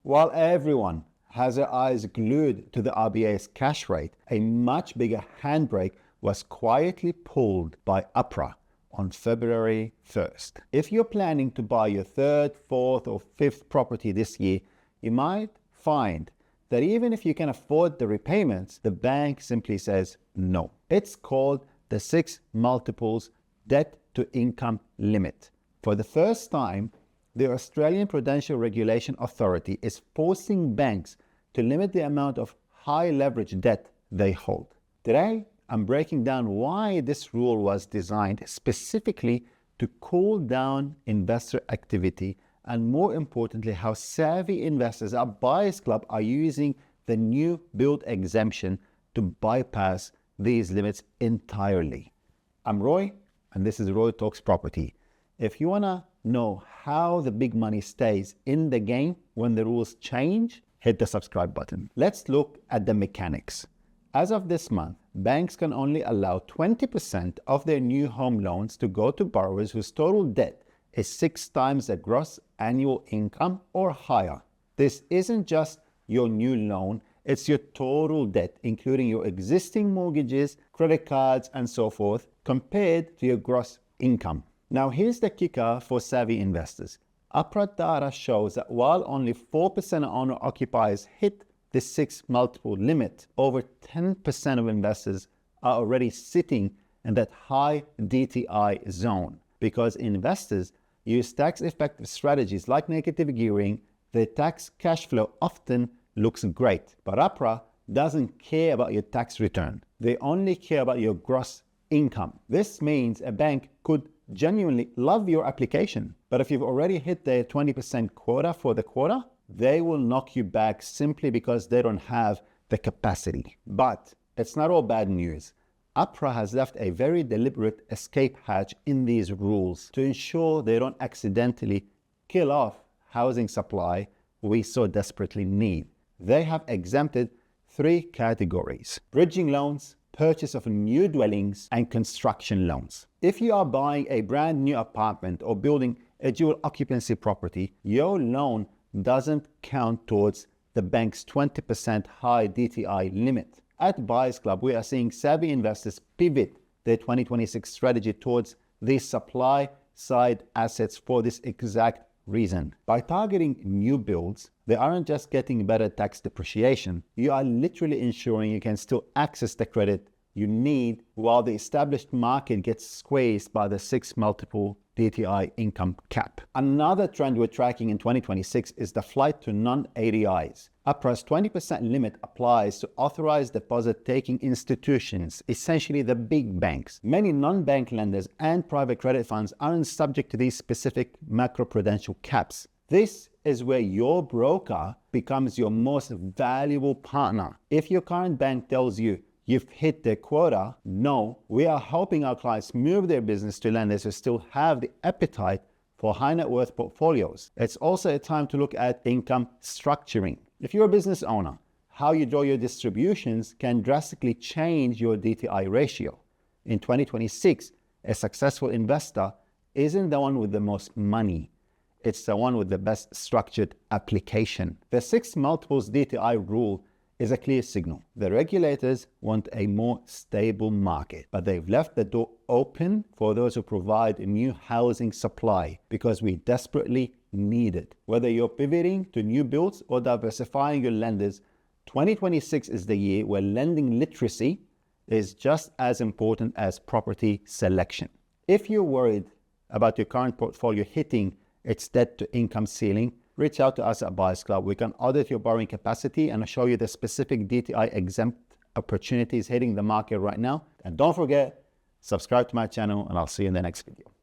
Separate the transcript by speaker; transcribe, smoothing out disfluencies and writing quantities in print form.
Speaker 1: While everyone has their eyes glued to the RBA's cash rate, a much bigger handbrake was quietly pulled by APRA on February 1st. If you're planning to buy your third, fourth, or fifth property this year, you might find that even if you can afford the repayments, the bank simply says no. It's called the 6 multiples debt to income limit. For the first time, the Australian Prudential Regulation Authority is forcing banks to limit the amount of high leverage debt they hold. Today, I'm breaking down why this rule was designed specifically to cool down investor activity, and more importantly, how savvy investors at Buyers Club are using the new build exemption to bypass these limits entirely. I'm Roy, and this is Roy Talks Property. If you want to know how the big money stays in the game when the rules change, hit the subscribe button. Let's look at the mechanics. As of this month, banks can only allow 20% of their new home loans to go to borrowers whose total debt is 6 times the gross annual income or higher. This isn't just your new loan, it's your total debt, including your existing mortgages, credit cards, and so forth, compared to your gross income. Now, here's the kicker for savvy investors. APRA data shows that while only 4% of owner-occupiers hit the 6 multiple limit, over 10% of investors are already sitting in that high DTI zone. Because investors use tax-effective strategies like negative gearing, the tax cash flow often looks great. But APRA doesn't care about your tax return. They only care about your gross income. This means a bank could genuinely love your application, but if you've already hit their 20% quota for the quarter, they will knock you back simply because they don't have the capacity. But it's not all bad news. APRA has left a very deliberate escape hatch in these rules to ensure they don't accidentally kill off housing supply we so desperately need. They have exempted 3 categories: bridging loans, purchase of new dwellings, and construction loans. If you are buying a brand new apartment or building a dual occupancy property, your loan doesn't count towards the bank's 20% high DTI limit. At Buyers Club, we are seeing savvy investors pivot their 2026 strategy towards these supply side assets for this exact reason. By targeting new builds, they aren't just getting better tax depreciation, you are literally ensuring you can still access the credit you need while the established market gets squeezed by the 6 multiple DTI income cap. Another trend we're tracking in 2026 is the flight to non-ADIs. APRA's 20% limit applies to authorized deposit-taking institutions, essentially the big banks. Many non-bank lenders and private credit funds aren't subject to these specific macroprudential caps. This is where your broker becomes your most valuable partner. If your current bank tells you you've hit their quota, no, we are helping our clients move their business to lenders who still have the appetite for high net worth portfolios. It's also a time to look at income structuring. If you're a business owner, how you draw your distributions can drastically change your DTI ratio. In 2026, a successful investor isn't the one with the most money. It's the one with the best structured application. The 6 multiples DTI rule is a clear signal. The regulators want a more stable market, but they've left the door open for those who provide new housing supply because we desperately need it. Whether you're pivoting to new builds or diversifying your lenders, 2026 is the year where lending literacy is just as important as property selection. If you're worried about your current portfolio hitting its debt to income ceiling, reach out to us at Buyers Club. We can audit your borrowing capacity and show you the specific DTI exempt opportunities hitting the market right now. And don't forget, subscribe to my channel, and I'll see you in the next video.